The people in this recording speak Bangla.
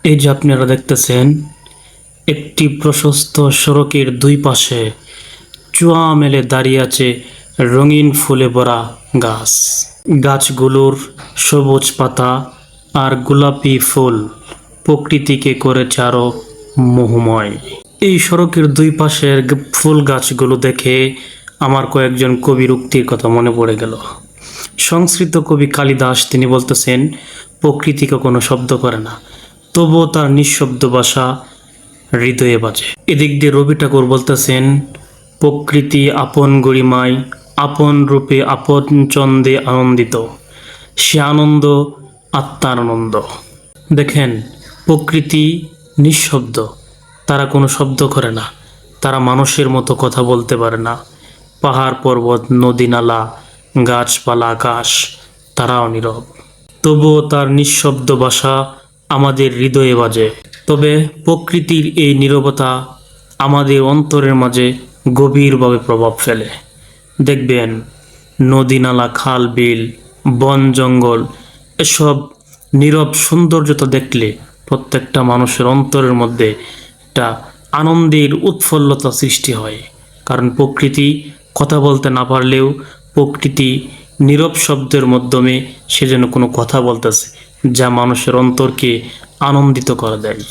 এই যে আপনারা দেখতেছেন, একটি প্রশস্ত সড়কের দুই পাশে চুয়া মেলে দাঁড়িয়ে আছে রঙিন ফুলে ভরা গাছ। গাছগুলোর সবুজ পাতা আর গোলাপি ফুল প্রকৃতিকে করেছে আরো মোহময়। এই সড়কের দুই পাশের ফুল গাছগুলো দেখে আমার কয়েকজন কবির উক্তির কথা মনে পড়ে গেল। সংস্কৃত কবি কালিদাস তিনি বলতেছেন, প্রকৃতি কখনো শব্দ করে না, তবুও তার নিঃশব্দ ভাষা হৃদয়ে বাজে। এদিক দিয়ে রবি ঠাকুর বলতেছেন, প্রকৃতি আপন গরিমায় আপন রূপে আপন চন্দে আনন্দিত, সে আনন্দ আত্মার আনন্দ। দেখেন, প্রকৃতি নিঃশব্দ, তারা কোনো শব্দ করে না, তারা মানুষের মতো কথা বলতে পারে না। পাহাড় পর্বত নদী নালা গাছপালা আকাশ তারাও নীরব, তবুও তার নিঃশব্দ ভাষা আমাদের হৃদয়ে বাজে। তবে প্রকৃতির এই নীরবতা আমাদের অন্তরের মাঝে গভীরভাবে প্রভাব ফেলে। দেখবেন, নদী নালা খাল বিল বন জঙ্গল এসব নীরব সৌন্দর্যতা দেখলে প্রত্যেকটা মানুষের অন্তরের মধ্যে একটা আনন্দের উৎফুল্লতা সৃষ্টি হয়। কারণ প্রকৃতি কথা বলতে না পারলেও প্রকৃতি নীরব শব্দের মাধ্যমে সে যেন কোনো কথা বলতেছে, যা মানুষের অন্তরকে আনন্দিত করে দেয়।